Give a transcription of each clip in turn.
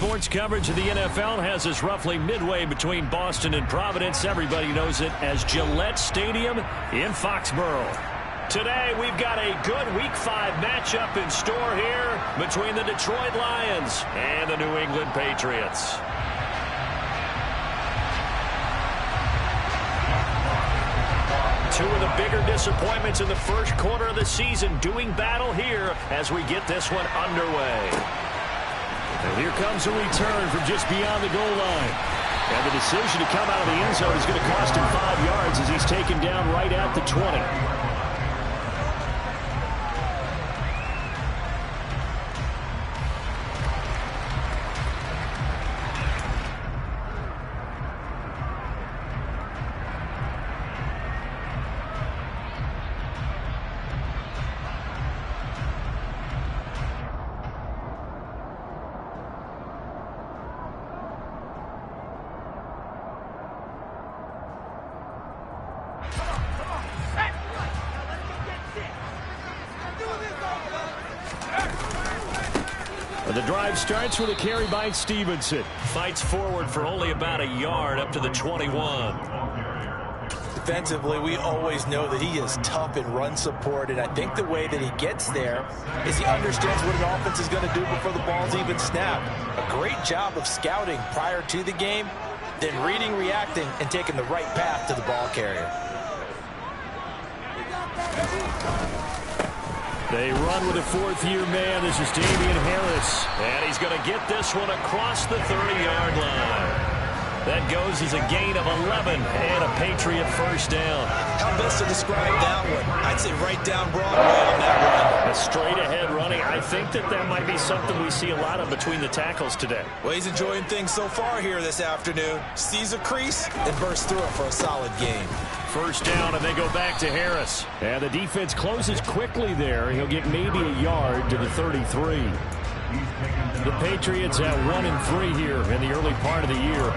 Sports coverage of the NFL has us roughly midway between Boston and Providence. Everybody knows it as Gillette Stadium in Foxborough. Today, we've got a good Week 5 matchup in store here between the Detroit Lions and the New England Patriots. Two of the bigger disappointments in the first quarter of the season doing battle here as we get this one underway. And here comes a return from just beyond the goal line. And the decision to come out of the end zone is going to cost him 5 yards as he's taken down right at the 20. The drive starts with a carry by Stevenson. Fights forward for only about a yard up to the 21. Defensively, we always know that he is tough in run support, and I think the way that he gets there is he understands what an offense is going to do before the ball's even snapped. A great job of scouting prior to the game, then reading, reacting, and taking the right path to the ball carrier. They run with a fourth-year man. This is Damian Harris. And he's going to get this one across the 30-yard line. That goes as a gain of 11 and a Patriot first down. How best to describe that one? I'd say right down Broadway on that run. A straight-ahead running. I think that might be something we see a lot of between the tackles today. Well, he's enjoying things so far here this afternoon. Sees a crease and bursts through it for a solid gain. First down, and they go back to Harris. And the defense closes quickly there. He'll get maybe a yard to the 33. The Patriots at 1-3 here in the early part of the year.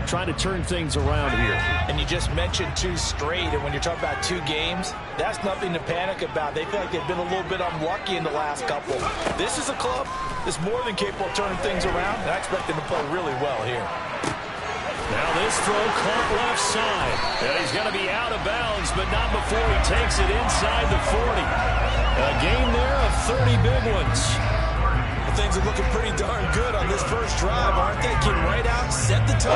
Trying to turn things around here. And you just mentioned 2 straight, and when you're talking about 2 games, that's nothing to panic about. They feel like they've been a little bit unlucky in the last couple. This is a club that's more than capable of turning things around, and I expect them to play really well here. Now this throw caught left side. And he's going to be out of bounds, but not before he takes it inside the 40. A gain there of 30 big ones. Things are looking pretty darn good on this first drive, aren't they? Came right out, set the tone,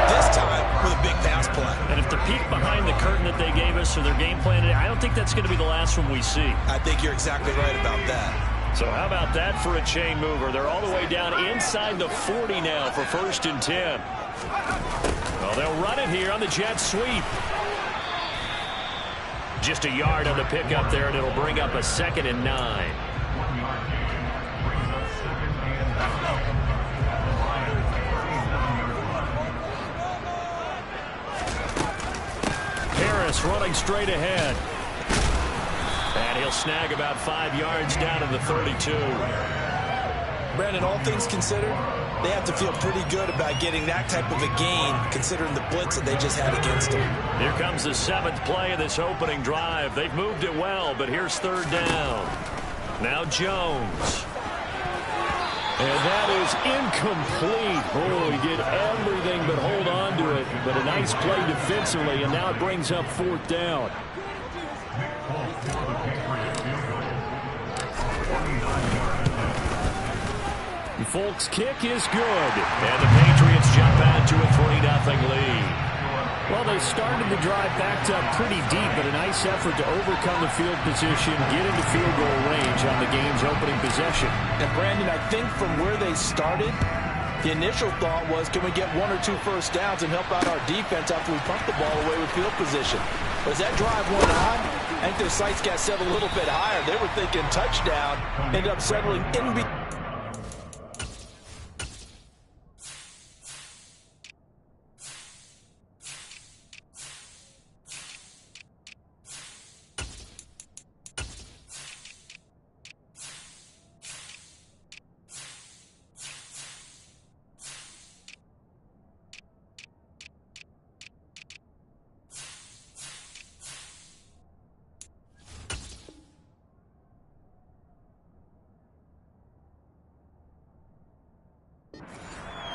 this time with a big pass play. And if the peek behind the curtain that they gave us or their game plan, I don't think that's going to be the last one we see. I think you're exactly right about that. So how about that for a chain mover? They're all the way down inside the 40 now for 1st and 10. Well, they'll run it here on the jet sweep. Just a yard on the pickup there, and it'll bring up a 2nd and 9. Harris running straight ahead. And he'll snag about 5 yards down to the 32. Brandon, all things considered, they have to feel pretty good about getting that type of a gain considering the blitz that they just had against them. Here comes the 7th play of this opening drive. They've moved it well, but here's 3rd down. Now Jones. And that is incomplete. Oh, he did everything but hold on to it. But a nice play defensively, and now it brings up 4th down. The Folks kick is good. And the Patriots jump out to a 3-0 lead. Well, they started the drive backed up pretty deep, but a nice effort to overcome the field position, get into field goal range on the game's opening possession. And, Brandon, I think from where they started, the initial thought was, can we get 1 or 2 first downs and help out our defense after we pump the ball away with field position? But as that drive went on, I think their sights got set a little bit higher. They were thinking touchdown, ended up settling in between.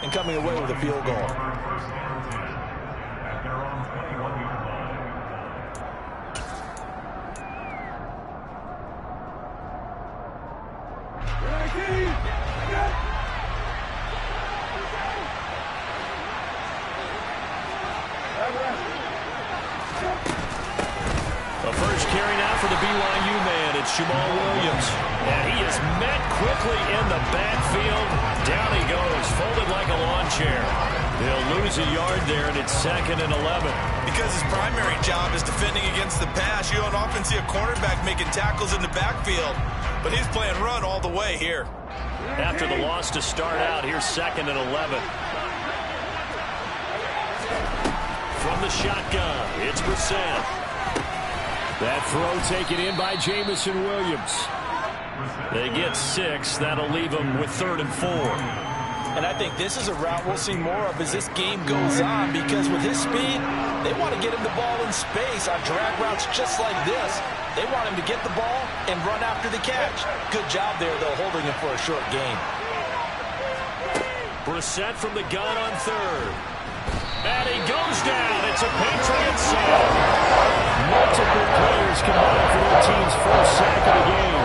and coming away with a field goal. The first carry now for the BYU man. It's Jamal Williams. And he is met quickly in the backfield. Down he goes, folded like a lawn chair. They'll lose a yard there, and it's 2nd and 11. Because his primary job is defending against the pass. You don't often see a cornerback making tackles in the backfield. But he's playing run all the way here. After the loss to start out, here's 2nd and 11. From the shotgun, it's Bournblessed. That throw taken in by Jamison Williams. They get 6. That'll leave them with 3rd and 4. And I think this is a route we'll see more of as this game goes on, because with his speed, they want to get him the ball in space on drag routes just like this. They want him to get the ball and run after the catch. Good job there, though, holding him for a short gain. Bournblessed from the gun on 3rd. And he goes down. It's a Patriot sack. Multiple players combined for their team's first sack of the game.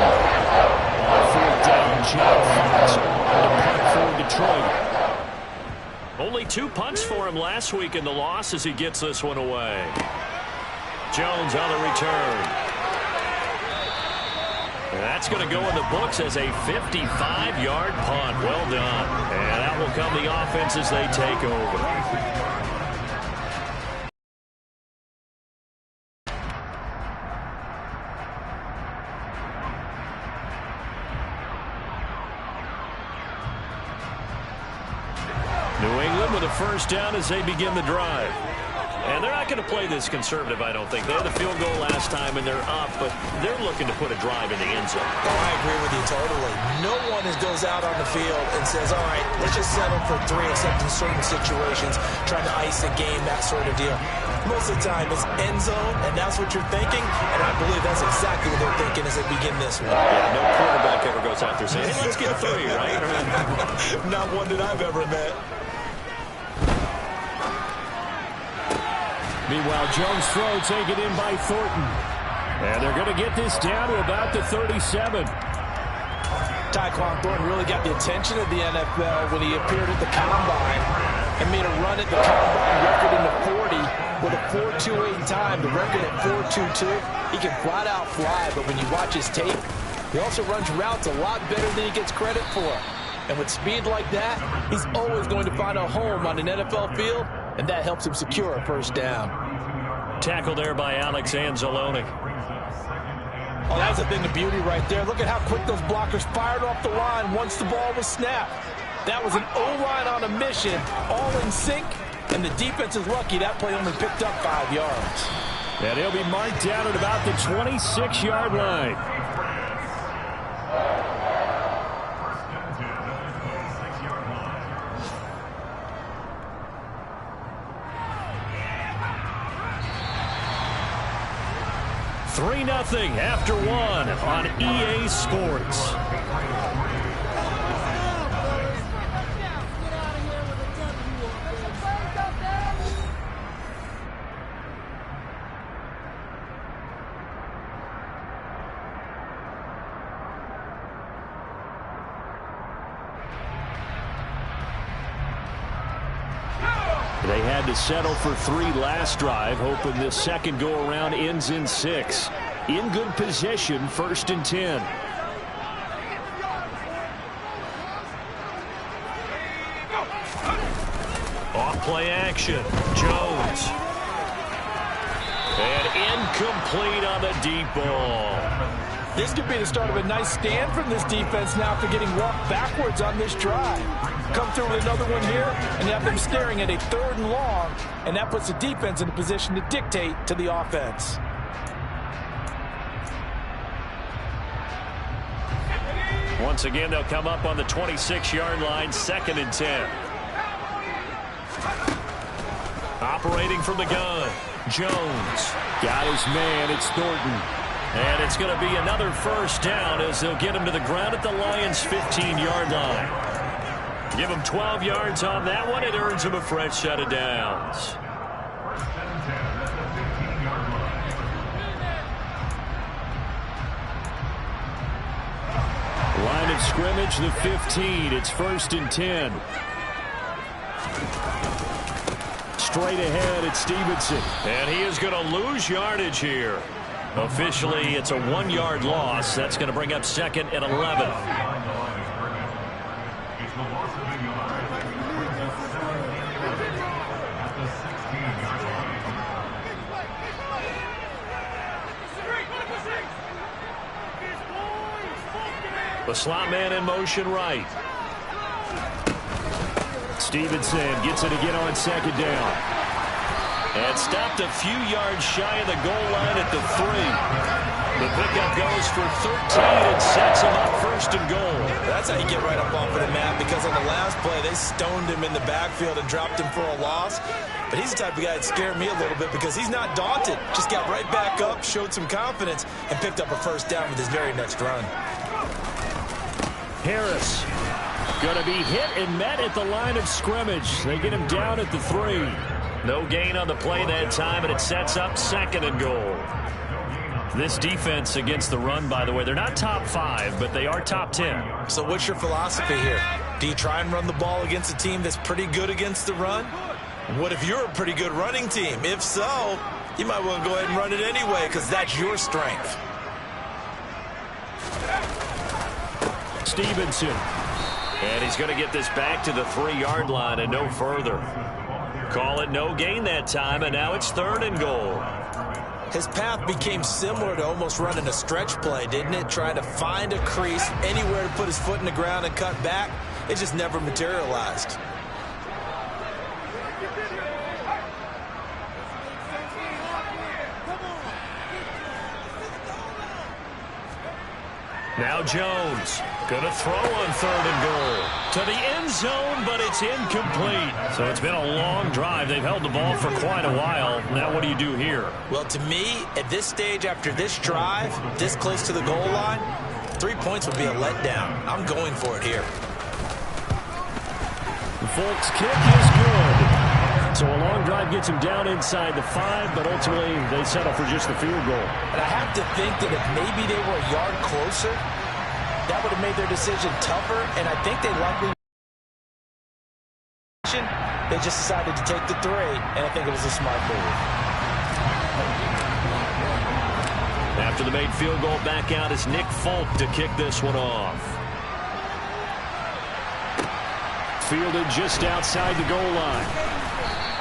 On 4th down, Jack Fox on a punt for Detroit. Only 2 punts for him last week in the loss as he gets this one away. Jones on the return. And that's going to go in the books as a 55-yard punt. Well done. And that will come the offense as they take over. New England with a first down as they begin the drive. And they're not going to play this conservative, I don't think. They had the field goal last time, and they're up, but they're looking to put a drive in the end zone. Oh, I agree with you totally. No one goes out on the field and says, all right, let's just settle for 3, except in certain situations, trying to ice a game, that sort of deal. Most of the time, it's end zone, and that's what you're thinking, and I believe that's exactly what they're thinking as they begin this one. Yeah, no quarterback ever goes out there saying, hey, let's get 3, right? Not one that I've ever met. Meanwhile, Jones' throw taken in by Thornton. And they're going to get this down to about the 37. Tyquan Thornton really got the attention of the NFL when he appeared at the Combine and made a run at the Combine record in the 40 with a 4.28 time. The record at 4.22. He can flat out fly, but when you watch his tape, he also runs routes a lot better than he gets credit for. And with speed like that, he's always going to find a home on an NFL field, and that helps him secure a first down. Tackle there by Alex Anzalone. Oh, that was a thing of beauty right there. Look at how quick those blockers fired off the line once the ball was snapped. That was an O-line on a mission, all in sync, and the defense is lucky that play only picked up 5 yards. And he'll be marked down at about the 26-yard line. Three 0 after 1 on EA Sports. They had to settle for 3 last drive, hoping this second go-around ends in 6. In good position, 1st and 10. Off-play action. Jones. And incomplete on the deep ball. This could be the start of a nice stand from this defense now after getting walked backwards on this drive. Come through with another one here, and you have them staring at a 3rd and long, and that puts the defense in a position to dictate to the offense. Once again, they'll come up on the 26-yard line, 2nd and 10. Operating from the gun, Jones. Got his man, it's Thornton. And it's going to be another first down as they'll get him to the ground at the Lions' 15-yard line. Give him 12 yards on that one. It earns him a fresh set of downs. Line of scrimmage, the 15. It's 1st and 10. Straight ahead, it's Stevenson. And he is going to lose yardage here. Officially, it's a 1-yard loss. That's going to bring up 2nd and 11. The slot man in motion right. Stevenson gets it again on 2nd down. And stopped a few yards shy of the goal line at the 3. The pickup goes for 13 and sets him up 1st and goal. That's how you get right up off of the map, because on the last play, they stoned him in the backfield and dropped him for a loss. But he's the type of guy that scared me a little bit because he's not daunted. Just got right back up, showed some confidence, and picked up a 1st down with his very next run. Harris going to be hit and met at the line of scrimmage. They get him down at the 3. No gain on the play that time, and it sets up 2nd and goal. This defense against the run, by the way, they're not top 5, but they are top 10. So what's your philosophy here? Do you try and run the ball against a team that's pretty good against the run? What if you're a pretty good running team? If so, you might want to go ahead and run it anyway, because that's your strength. Stevenson. And he's going to get this back to the 3-yard line and no further. Call it no gain that time, and now it's 3rd and goal. His path became similar to almost running a stretch play, didn't it? Trying to find a crease, anywhere to put his foot in the ground and cut back. It just never materialized. Now Jones going to throw on 3rd and goal to the end zone, but it's incomplete. So it's been a long drive. They've held the ball for quite a while. Now what do you do here? Well, to me, at this stage, after this drive, this close to the goal line, 3 points would be a letdown. I'm going for it here. The Folks kick is good. So a long drive gets him down inside the 5, but ultimately they settle for just the field goal. And I have to think that if maybe they were a yard closer, that would have made their decision tougher, and I think they likely they just decided to take the 3, and I think it was a smart move. After the made field goal, back out is Nick Folk to kick this one off. Fielded just outside the goal line.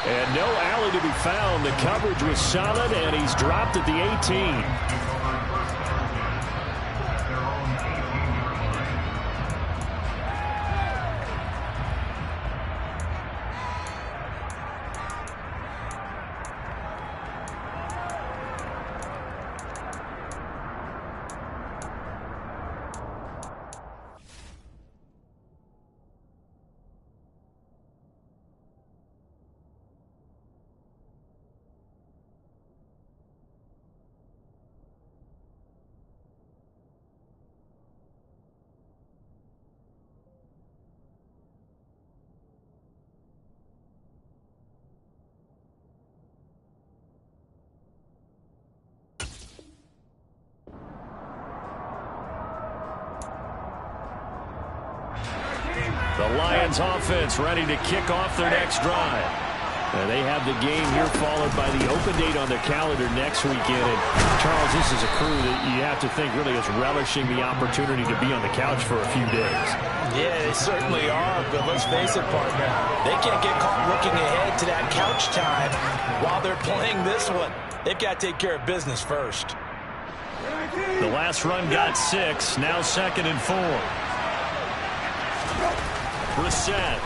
And no alley to be found. The coverage was solid, and he's dropped at the 18. The Lions offense ready to kick off their next drive. They have the game here followed by the open date on their calendar next weekend. And Charles, this is a crew that you have to think really is relishing the opportunity to be on the couch for a few days. Yeah, they certainly are, but let's face it, partner. They can't get caught looking ahead to that couch time while they're playing this one. They've got to take care of business first. The last run got 6, now 2nd and 4. Brissett.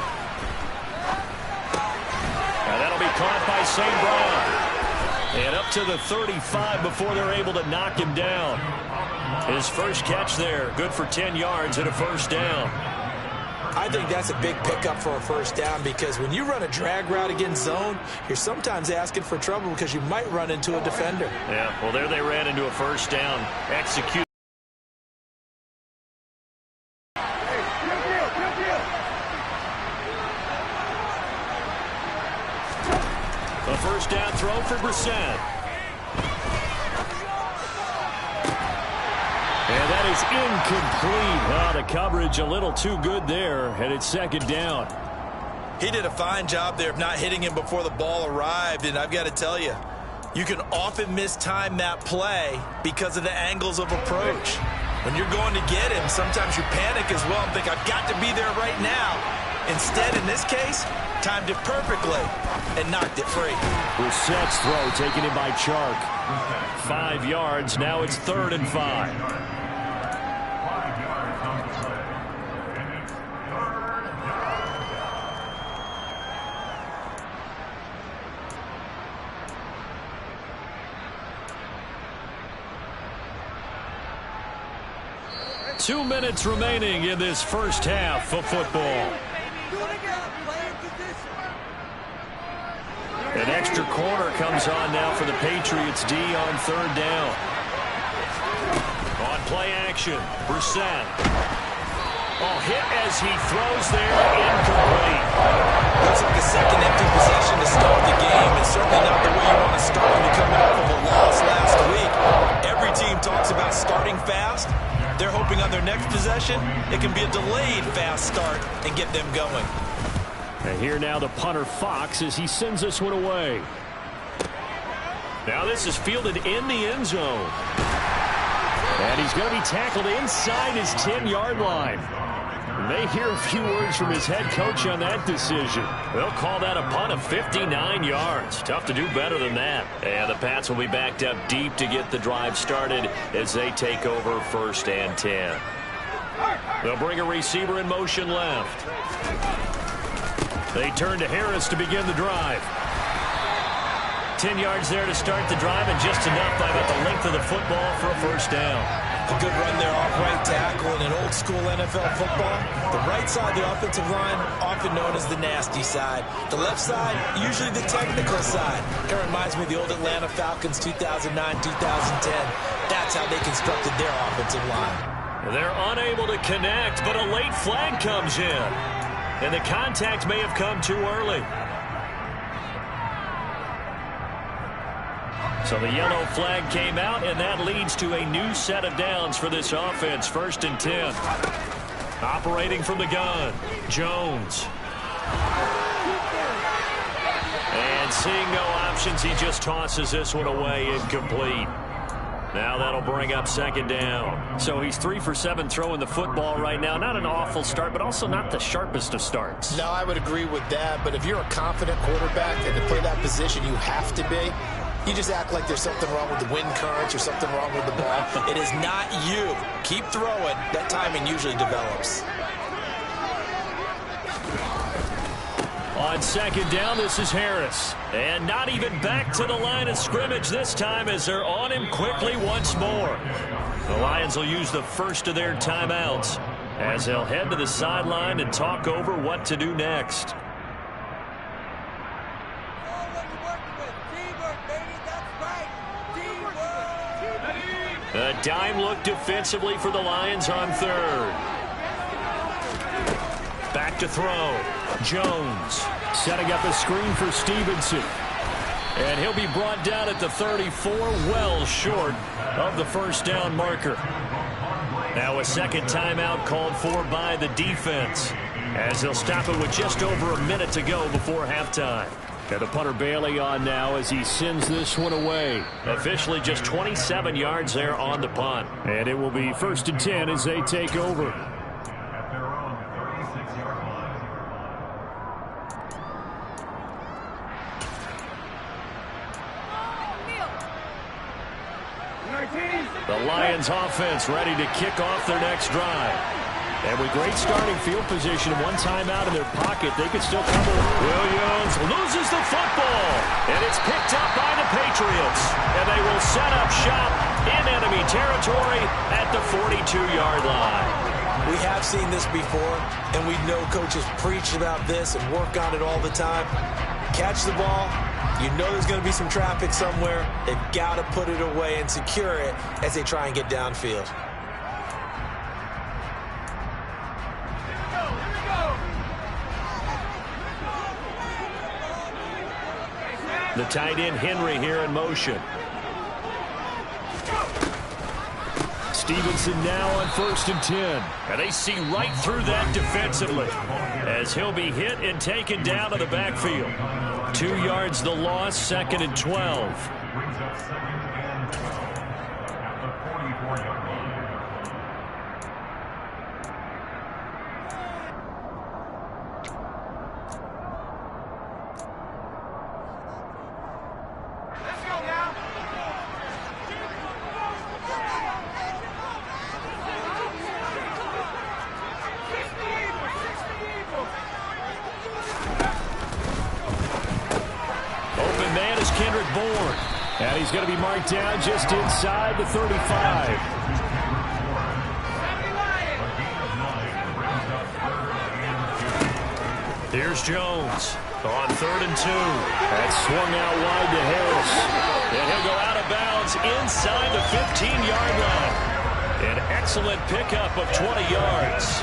And that'll be caught by St. Brown. And up to the 35 before they're able to knock him down. His first catch there, good for 10 yards and a 1st down. I think that's a big pickup for a 1st down, because when you run a drag route against zone, you're sometimes asking for trouble because you might run into a defender. Yeah, well, there they ran into a 1st down. Execute. for Brissett. And that is incomplete. Oh, the coverage a little too good there, and it's second down. He did a fine job there of not hitting him before the ball arrived, and I've got to tell you, you can often mistime that play because of the angles of approach. When you're going to get him, sometimes you panic as well and think, I've got to be there right now. Instead, in this case, timed it perfectly and knocked it free. Brissett's throw taken in by Chark. 5 yards. Now it's 3rd and 5. 2 minutes remaining in this first half of football. An extra corner comes on now for the Patriots D on 3rd down. On play action, Brissett. Oh, hit as he throws there, incomplete. Looks like a second empty possession to start the game, and certainly not the way you want to start when you're coming off of a loss last week. Every team talks about starting fast. They're hoping on their next possession, it can be a delayed fast start and get them going. And here now the punter Fox as he sends this one away. Now this is fielded in the end zone. And he's going to be tackled inside his 10-yard line. You may hear a few words from his head coach on that decision. They'll call that a punt of 59 yards. Tough to do better than that. And the Pats will be backed up deep to get the drive started as they take over 1st and 10. They'll bring a receiver in motion left. They turn to Harris to begin the drive. 10 yards there to start the drive, and just enough by about the length of the football for a 1st down. A good run there off right tackle in an old-school NFL football. The right side of the offensive line, often known as the nasty side. The left side, usually the technical side. It reminds me of the old Atlanta Falcons 2009-2010. That's how they constructed their offensive line. They're unable to connect, but a late flag comes in. And the contact may have come too early. So the yellow flag came out, and that leads to a new set of downs for this offense. 1st and 10. Operating from the gun, Jones. And seeing no options, he just tosses this one away, incomplete. Now that'll bring up 2nd down. So he's 3 for 7 throwing the football right now. Not an awful start, but also not the sharpest of starts. No, I would agree with that. But if you're a confident quarterback and to play that position, you have to be. You just act like there's something wrong with the wind currents or something wrong with the ball. It is not you. Keep throwing. That timing usually develops. On 2nd down, this is Harris. And not even back to the line of scrimmage this time as they're on him quickly once more. The Lions will use the first of their timeouts as they'll head to the sideline and talk over what to do next. A dime look defensively for the Lions on 3rd. Back to throw. Jones setting up a screen for Stevenson. And he'll be brought down at the 34, well short of the 1st down marker. Now a 2nd timeout called for by the defense, as they'll stop it with just over a minute to go before halftime. And the punter Bailey on now as he sends this one away. Officially just 27 yards there on the punt. And it will be 1st and 10 as they take over. The Lions offense ready to kick off their next drive. And with great starting field position and one timeout in their pocket, they could still cover. Williams loses the football, and it's picked up by the Patriots. And they will set up shop in enemy territory at the 42-yard line. We have seen this before, and we know coaches preach about this and work on it all the time. Catch the ball. You know there's going to be some traffic somewhere. They've got to put it away and secure it as they try and get downfield. The tight end Henry here in motion. Stevenson now on 1st and 10. And they see right through that defensively as he'll be hit and taken down to the backfield. 2 yards the loss, 2nd and 12. And he's going to be marked down just inside the 35. Here's Jones on 3rd and 2. That's swung out wide to Harris. And he'll go out of bounds inside the 15-yard line. An excellent pickup of 20 yards.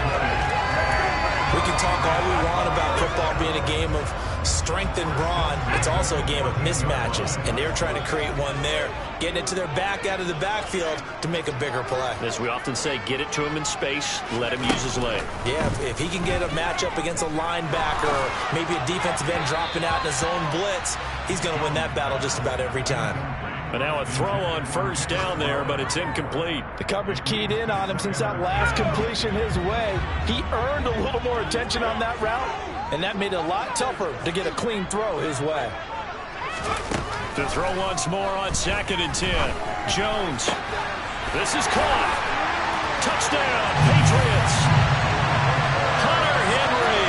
We can talk all we want about football being a game of strength and brawn. It's also a game of mismatches, and they're trying to create one there, getting it to their back out of the backfield to make a bigger play. As we often say, get it to him in space, let him use his leg. Yeah, if he can get a matchup against a linebacker or maybe a defensive end dropping out in a zone blitz, he's going to win that battle just about every time. And now a throw on 1st down there, but it's incomplete. The coverage keyed in on him since that last completion his way. He earned a little more attention on that route, and that made it a lot tougher to get a clean throw his way. To throw once more on 2nd and 10. Jones. This is caught. Touchdown, Patriots. Hunter Henry.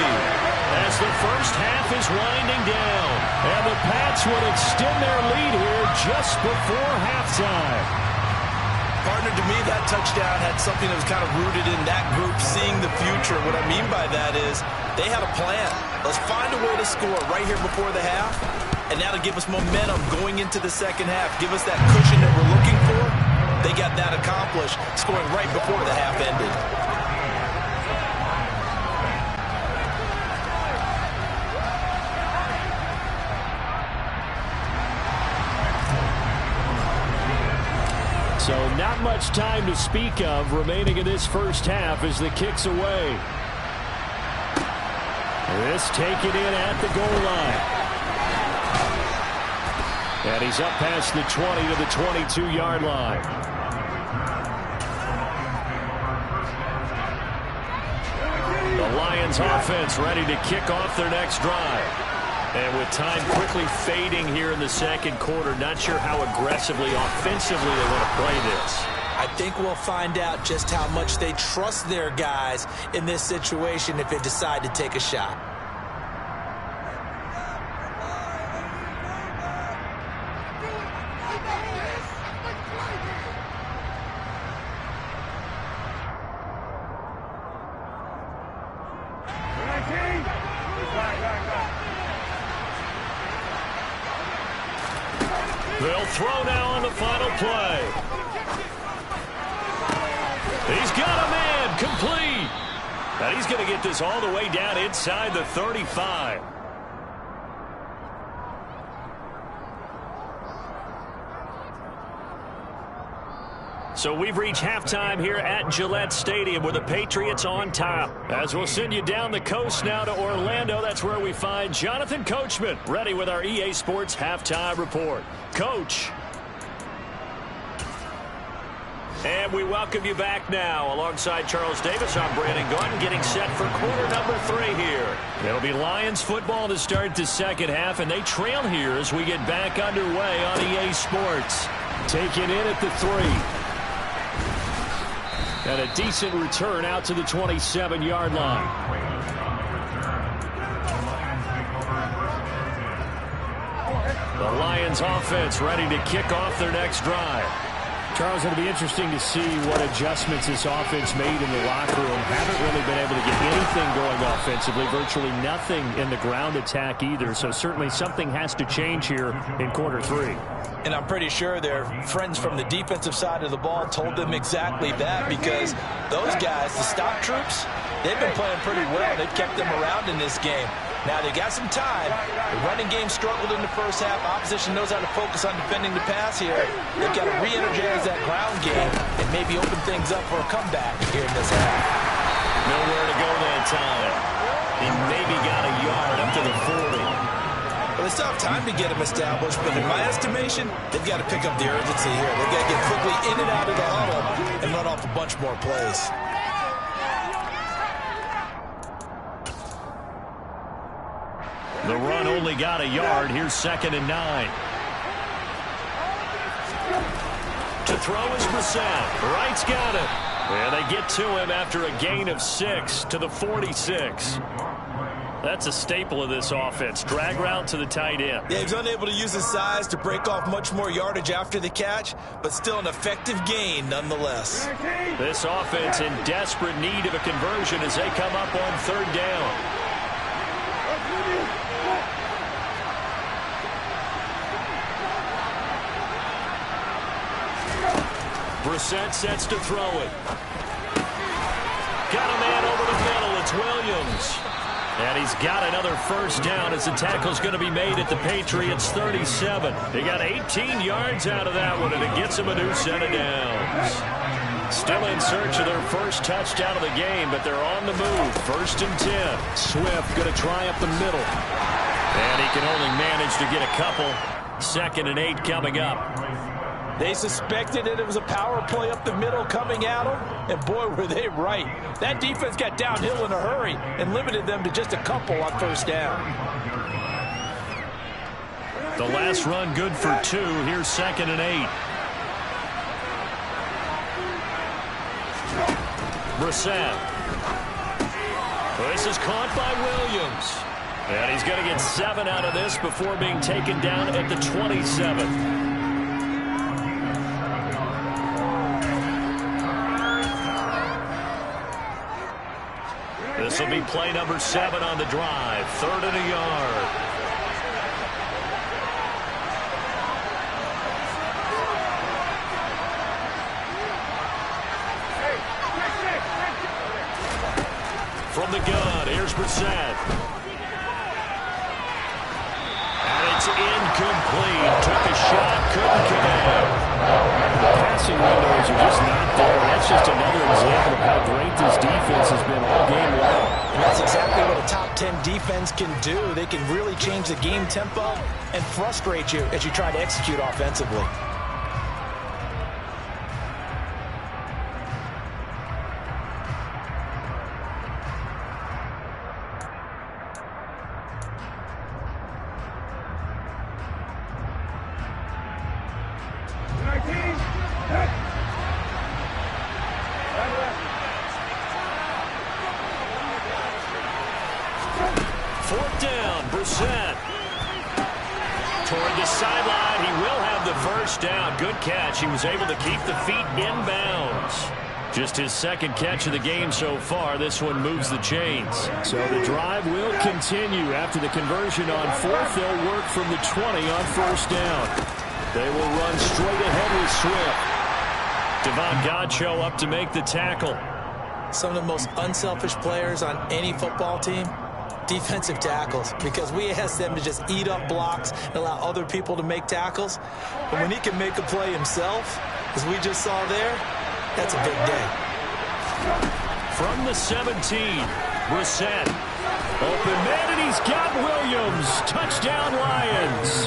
As the first half is winding down. And the Pats would extend their lead here just before halftime. Partner, to me, that touchdown had something that was kind of rooted in that group seeing the future. What I mean by that is they had a plan. Let's find a way to score right here before the half, and that'll give us momentum going into the second half. Give us that cushion that we're looking for. They got that accomplished, scoring right before the half ended. So not much time to speak of remaining in this first half as the kick's away. This taken in at the goal line. And he's up past the 20 to the 22-yard line. The Lions offense ready to kick off their next drive. And with time quickly fading here in the second quarter, not sure how aggressively, offensively they want to play this. I think we'll find out just how much they trust their guys in this situation if they decide to take a shot. They'll throw now on the final play. He's got a man complete. And he's going to get this all the way down inside the 35. So we've reached halftime here at Gillette Stadium with the Patriots on top. As we'll send you down the coast now to Orlando, that's where we find Jonathan Coachman ready with our EA Sports halftime report. Coach. And we welcome you back now. Alongside Charles Davis, I'm Brandon Gordon, getting set for quarter number 3 here. It'll be Lions football to start the second half, and they trail here as we get back underway on EA Sports. Taken in at the 3. And a decent return out to the 27-yard line. The Lions offense ready to kick off their next drive. Charles, it'll be interesting to see what adjustments this offense made in the locker room. Haven't really been able to get anything going offensively. Virtually nothing in the ground attack either. So certainly something has to change here in quarter 3. And I'm pretty sure their friends from the defensive side of the ball told them exactly that, because those guys, the stop troops, they've been playing pretty well. They've kept them around in this game. Now, they got some time. The running game struggled in the first half. Opposition knows how to focus on defending the pass here. They've got to re-energize that ground game and maybe open things up for a comeback here in this half. Nowhere to go that time. He maybe got a yard up to the 40. Well, they still have time to get him established, but in my estimation, they've got to pick up the urgency here. They've got to get quickly in and out of the huddle and run off a bunch more plays. The run only got a yard. Here's 2nd and 9. To throw is Bournblessed. Wright's got it. And they get to him after a gain of 6 to the 46. That's a staple of this offense. Drag route to the tight end. Yeah, he's unable to use his size to break off much more yardage after the catch, but still an effective gain nonetheless. This offense in desperate need of a conversion as they come up on 3rd down. Bournblessed sets to throw it. Got a man over the middle. It's Williams. And he's got another first down as the tackle's going to be made at the Patriots 37. They got 18 yards out of that one, and it gets them a new set of downs. Still in search of their first touchdown of the game, but they're on the move. 1st and 10. Swift going to try up the middle. And he can only manage to get a couple. 2nd and 8 coming up. They suspected that it was a power play up the middle coming at them, and boy, were they right. That defense got downhill in a hurry and limited them to just a couple on 1st down. The last run good for 2. Here's 2nd and 8. Bournblessed. This is caught by Williams. And he's going to get 7 out of this before being taken down at the 27. This will be play number 7 on the drive. 3rd and a yard. From the gun, here's Bournblessed. And it's incomplete. Took a shot, couldn't connect. The passing windows are just not there. That's just another example of how great this defense has been all game long. And that's exactly what a top 10 defense can do. They can really change the game tempo and frustrate you as you try to execute offensively. Toward the sideline, he will have the first down. Good catch. He was able to keep the feet in bounds. Just his 2nd catch of the game so far. This one moves the chains. So the drive will continue. After the conversion on 4th, they'll work from the 20 on 1st down. They will run straight ahead with Swift. Devon Godchaux up to make the tackle. Some of the most unselfish players on any football team, defensive tackles, because we ask them to just eat up blocks and allow other people to make tackles. But when he can make a play himself, as we just saw there, that's a big day. From the 17, Bournblessed. Open man, and he's got Williams. Touchdown, Lions.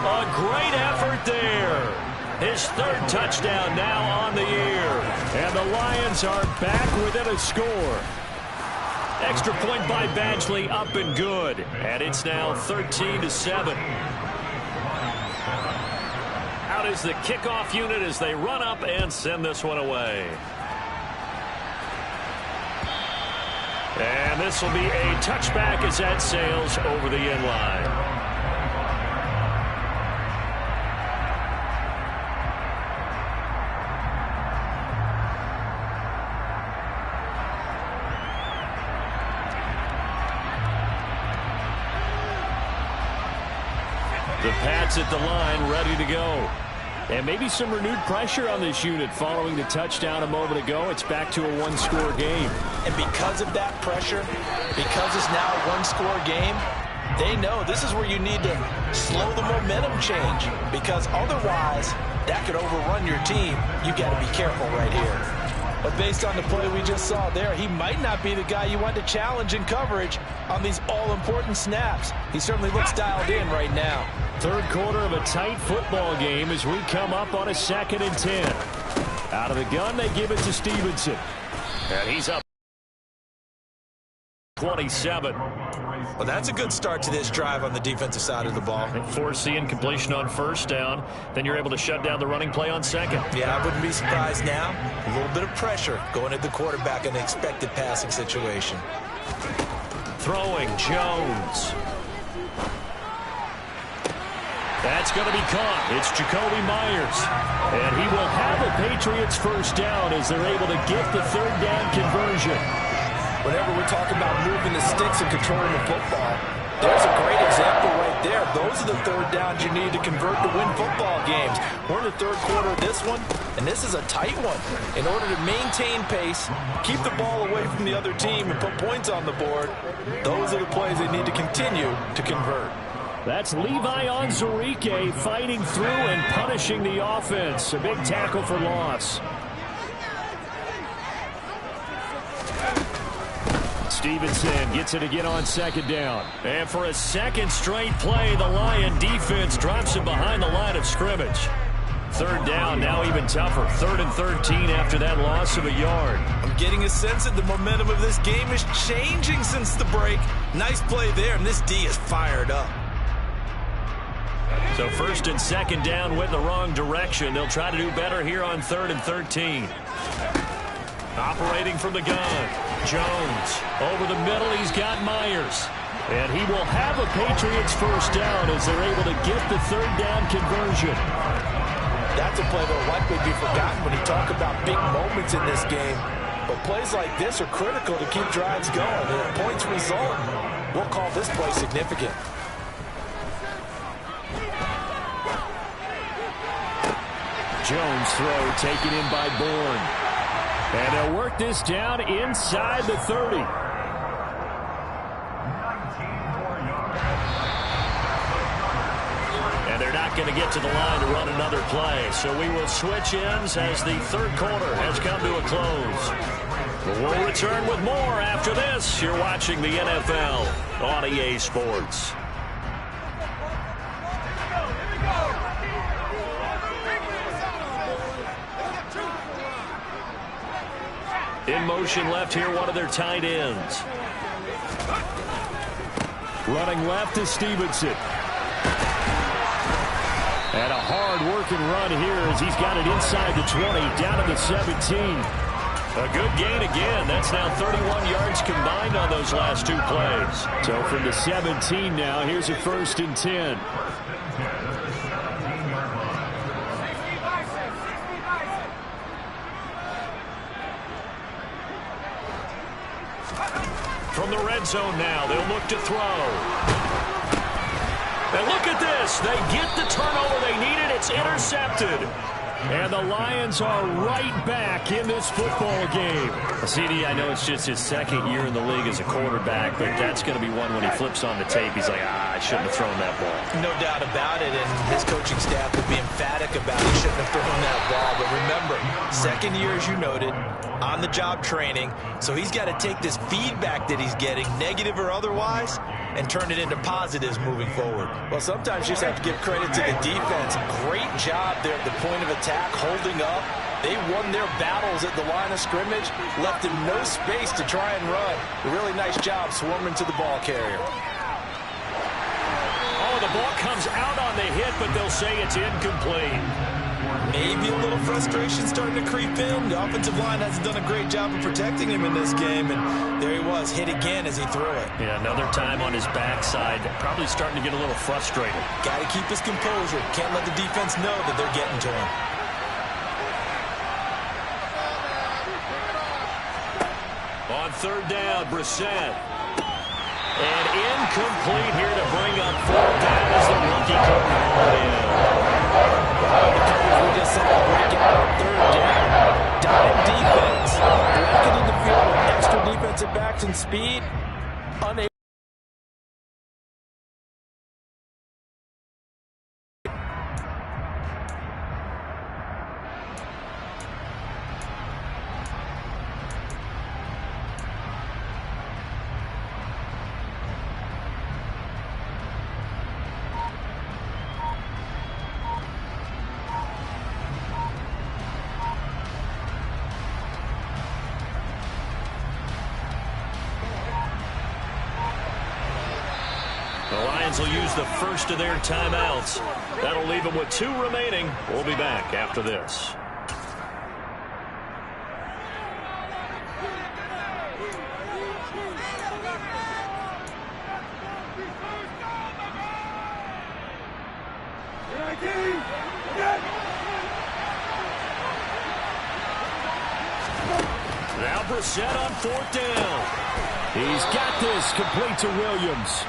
A great effort there. His 3rd touchdown now on the year. And the Lions are back within a score. Extra point by Badgley, up and good. And it's now 13-7. Out is the kickoff unit as they run up and send this one away. And this will be a touchback as that sails over the end line. The Pats at the line, ready to go. And maybe some renewed pressure on this unit following the touchdown a moment ago. It's back to a one-score game. And because of that pressure, because it's now a one-score game, they know this is where you need to slow the momentum change, because otherwise that could overrun your team. You got to be careful right here. But based on the play we just saw there, he might not be the guy you want to challenge in coverage on these all-important snaps. He certainly looks dialed in right now. Third quarter of a tight football game as we come up on a 2nd and 10. Out of the gun, they give it to Stevenson. And he's up 27. Well, that's a good start to this drive on the defensive side of the ball. Force the incompletion on first down. Then you're able to shut down the running play on second. Yeah, I wouldn't be surprised now. A little bit of pressure going at the quarterback in an expected passing situation. Throwing, Jones. That's going to be caught. It's Jacoby Myers. And he will have a Patriots first down as they're able to get the third down conversion. Whenever we're talking about moving the sticks and controlling the football, there's a great example right there. Those are the third downs you need to convert to win football games. We're in the third quarter of this one, and this is a tight one. In order to maintain pace, keep the ball away from the other team, and put points on the board, those are the plays they need to continue to convert. That's Levi Onwuzurike fighting through and punishing the offense. A big tackle for loss. Stevenson gets it again on second down. And for a second straight play, the Lion defense drops him behind the line of scrimmage. Third down, now even tougher. 3rd and 13 after that loss of a yard. I'm getting a sense that the momentum of this game is changing since the break. Nice play there, and this D is fired up. So 1st and 2nd down went the wrong direction. They'll try to do better here on 3rd and 13. Operating from the gun. Jones over the middle. He's got Myers. And he will have a Patriots first down as they're able to get the third down conversion. That's a play that will likely be forgotten when you talk about big moments in this game. But plays like this are critical to keep drives going. And if points result, we'll call this play significant. Jones throw taken in by Bourne. And they'll work this down inside the 30. And they're not going to get to the line to run another play. So we will switch ends as the third quarter has come to a close. We'll return with more after this. You're watching the NFL on EA Sports. In motion left here, one of their tight ends. Running left is Stevenson. And a hard-working run here as he's got it inside the 20, down to the 17. A good gain again. That's now 31 yards combined on those last two plays. So from the 17 now, here's a 1st and 10. From the red zone now, they'll look to throw. And look at this. They get the turnover they needed. It's intercepted. And the Lions are right back in this football game. CD, I know it's just his second year in the league as a quarterback, but that's going to be one when he flips on the tape. He's like, I shouldn't have thrown that ball. No doubt about it, and his coaching staff will be emphatic about he shouldn't have thrown that ball. But remember, second year, as you noted, on-the-job training, so he's got to take this feedback that he's getting, negative or otherwise, and turn it into positives moving forward. Well, sometimes you just have to give credit to the defense. Great job there at the point of attack, holding up. They won their battles at the line of scrimmage, left him no space to try and run. A really nice job swarming to the ball carrier. Oh, the ball comes out on the hit, but they'll say it's incomplete. Maybe a little frustration starting to creep in. The offensive line hasn't done a great job of protecting him in this game, and there he was, hit again as he threw it. Yeah, another time on his backside, probably starting to get a little frustrated. Got to keep his composure. Can't let the defense know that they're getting to him. On third down, Brissett. And incomplete here to bring up fourth down as the rookie coming in. as we just saw a breakout on third down. Dime defense, blanketed the field with extra defensive backs and speed. Unable. The Lions will use the first of their timeouts. That'll leave them with 2 remaining. We'll be back after this. Now Bournblessed on 4th down. He's got this, complete to Williams.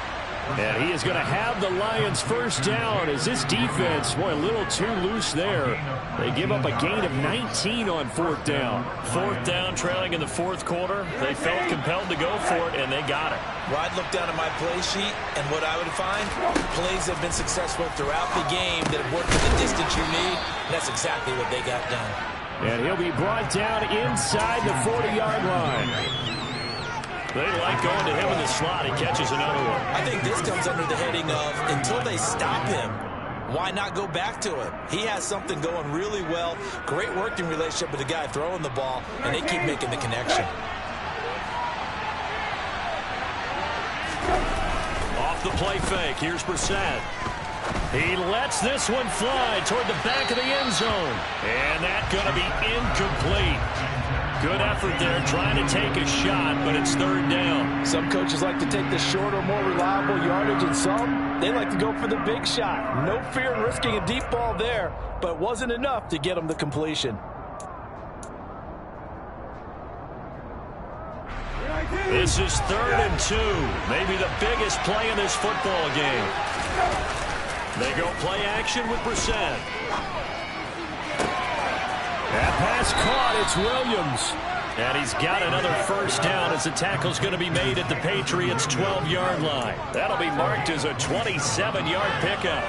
And he is going to have the Lions first down as this defense, boy, a little too loose there. They give up a gain of 19 on 4th down. 4th down, trailing in the 4th quarter. They felt compelled to go for it, and they got it. Well, I'd look down at my play sheet, and what I would find, plays have been successful throughout the game that have worked at the distance you need, and that's exactly what they got done. And he'll be brought down inside the 40-yard line. They like going to him in the slot. He catches another one. I think this comes under the heading of, until they stop him, why not go back to him? He has something going really well. Great working relationship with the guy throwing the ball, and they keep making the connection. Off the play fake. Here's Bournblessed. He lets this one fly toward the back of the end zone. And that's going to be incomplete. Good effort there, trying to take a shot, but it's 3rd down. Some coaches like to take the shorter, more reliable yardage, and some, they like to go for the big shot. No fear in risking a deep ball there, but it wasn't enough to get them the completion. This is 3rd and 2. Maybe the biggest play in this football game. They go play action with Bournblessed. That pass caught. It's Williams. And he's got another first down as the tackle's going to be made at the Patriots' 12-yard line. That'll be marked as a 27-yard pickup.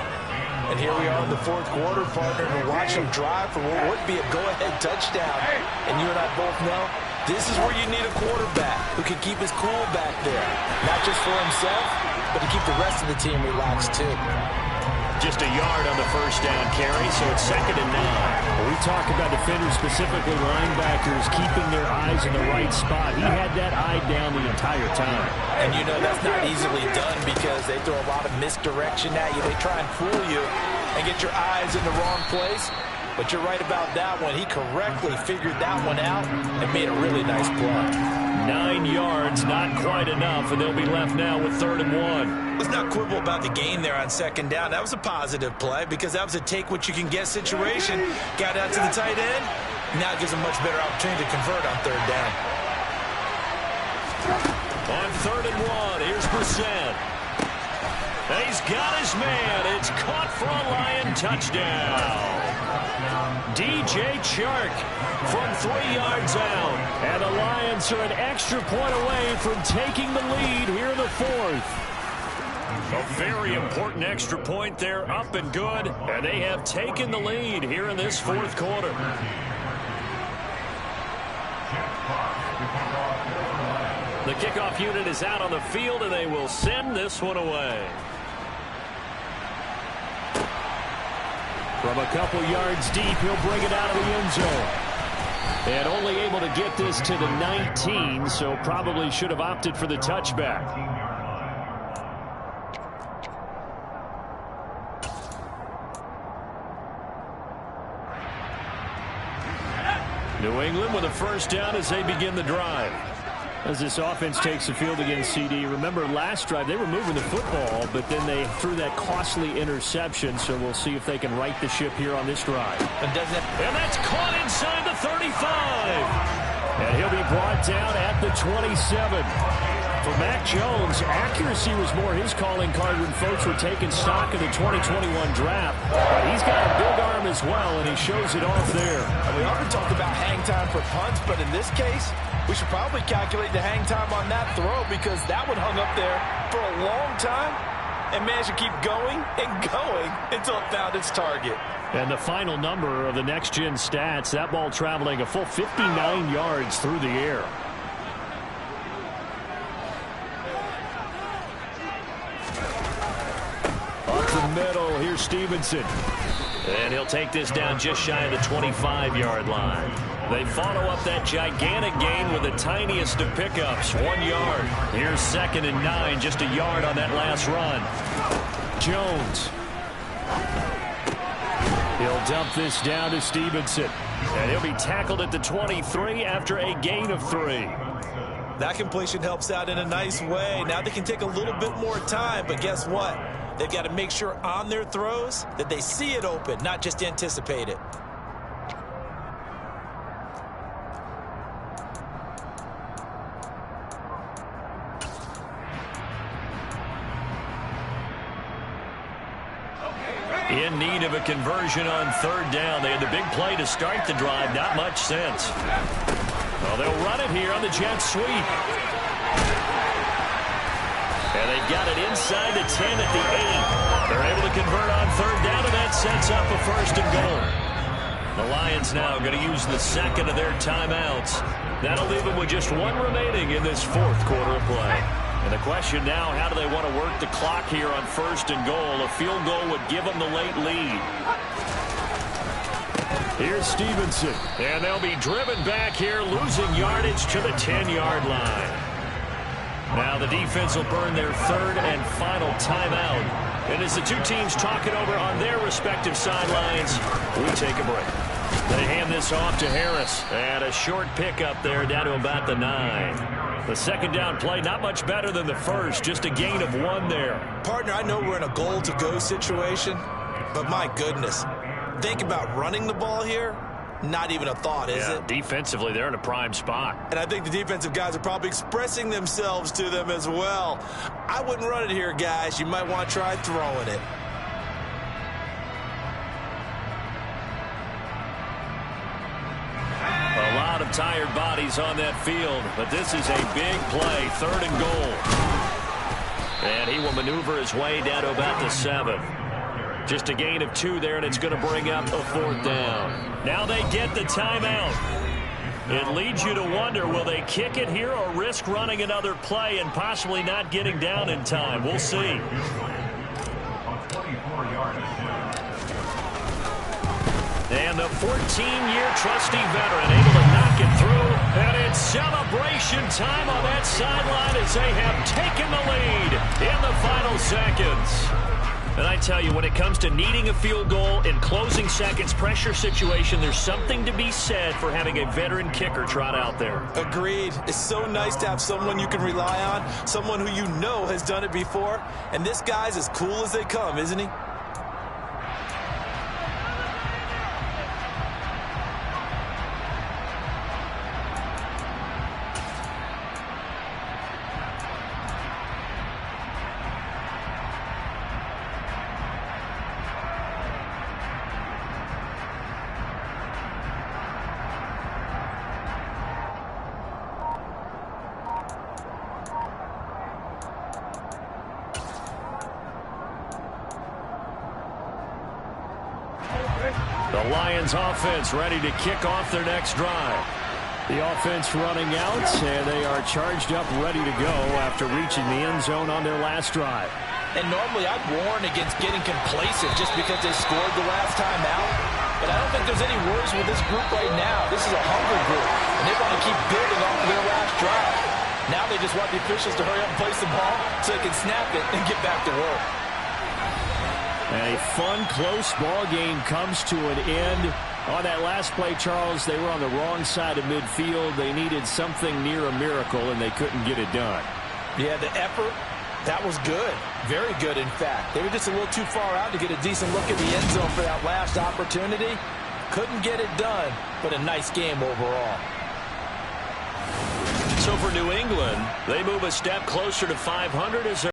And here we are in the 4th quarter, partner, to watch him drive for what would be a go-ahead touchdown. And you and I both know this is where you need a quarterback who can keep his cool back there. Not just for himself, but to keep the rest of the team relaxed, too. Just a yard on the first down carry, so it's 2nd and 9. Well, we talk about defenders, specifically linebackers, keeping their eyes in the right spot. He had that eye down the entire time. And you know that's not easily done because they throw a lot of misdirection at you. They try and fool you and get your eyes in the wrong place. But you're right about that one. He correctly figured that one out and made a really nice play. 9 yards, not quite enough, and they'll be left now with 3rd and 1. Let's not quibble about the gain there on 2nd down. That was a positive play because that was a take-what-you-can-get situation. Got out to the tight end. Now it gives them much better opportunity to convert on 3rd down. On 3rd and 1, here's Bournblessed. He's got his man. It's caught for a Lion touchdown. DJ Chark from 3 yards out. And the Lions are an extra point away from taking the lead here in the 4th. A very important extra point there, up and good. And they have taken the lead here in this 4th quarter. The kickoff unit is out on the field, and they will send this one away. From a couple yards deep, he'll bring it out of the end zone. And only able to get this to the 19, so probably should have opted for the touchback. New England with a first down as they begin the drive. As this offense takes the field against CD. Remember, last drive, they were moving the football, but then they threw that costly interception, so we'll see if they can right the ship here on this drive. And that's caught inside the 35. And he'll be brought down at the 27. For Mac Jones, accuracy was more his calling card when folks were taking stock of the 2021 draft. But he's got a big arm as well, and he shows it off there. And we often talk about hang time for punts, but in this case, we should probably calculate the hang time on that throw because that one hung up there for a long time and managed to keep going and going until it found its target. And the final number of the next-gen stats, that ball traveling a full 59 yards through the air. Up the middle, here's Stevenson. And he'll take this down just shy of the 25-yard line. They follow up that gigantic gain with the tiniest of pickups, 1 yard. Here's 2nd and 9, just a yard on that last run. Jones. He'll dump this down to Stevenson. And he'll be tackled at the 23 after a gain of 3. That completion helps out in a nice way. Now they can take a little bit more time, but guess what? They've got to make sure on their throws that they see it open, not just anticipate it. In need of a conversion on 3rd down. They had the big play to start the drive. Not much sense. Well, they'll run it here on the jet sweep. And they've got it inside the 10 at the 8. They're able to convert on 3rd down, and that sets up a 1st and goal. The Lions now going to use the 2nd of their timeouts. That'll leave them with just 1 remaining in this 4th quarter of play. And the question now, how do they want to work the clock here on 1st and goal? A field goal would give them the late lead. Here's Stevenson. And they'll be driven back here, losing yardage to the 10-yard line. Now the defense will burn their 3rd and final timeout. And as the two teams talk it over on their respective sidelines, we take a break. They hand this off to Harris. And a short pickup there down to about the 9. The 2nd down play, not much better than the first. Just a gain of 1 there. Partner, I know we're in a goal-to-go situation, but my goodness, think about running the ball here. Not even a thought, is it? Defensively, they're in a prime spot. And I think the defensive guys are probably expressing themselves to them as well. I wouldn't run it here, guys. You might want to try throwing it. A lot of tired bodies on that field, but this is a big play, 3rd and goal. And he will maneuver his way down to about the 7. Just a gain of 2 there, and it's going to bring up a 4th down. Now they get the timeout. It leads you to wonder, will they kick it here or risk running another play and possibly not getting down in time? We'll see. And the 14-year trusty veteran able to knock it through. And it's celebration time on that sideline as they have taken the lead in the final seconds. And I tell you, when it comes to needing a field goal in closing seconds, pressure situation, there's something to be said for having a veteran kicker trot out there. Agreed. It's so nice to have someone you can rely on, someone who you know has done it before. And this guy's as cool as they come, isn't he? The Lions offense ready to kick off their next drive. The offense running out, and they are charged up, ready to go after reaching the end zone on their last drive. And normally I'd warn against getting complacent just because they scored the last time out. But I don't think there's any worries with this group right now. This is a hungry group, and they want to keep building off of their last drive. Now they just want the officials to hurry up and place the ball so they can snap it and get back to work. A fun, close ball game comes to an end. On that last play, Charles, they were on the wrong side of midfield. They needed something near a miracle, and they couldn't get it done. Yeah, the effort, that was good. Very good, in fact. They were just a little too far out to get a decent look at the end zone for that last opportunity. Couldn't get it done, but a nice game overall. So for New England, they move a step closer to 500 as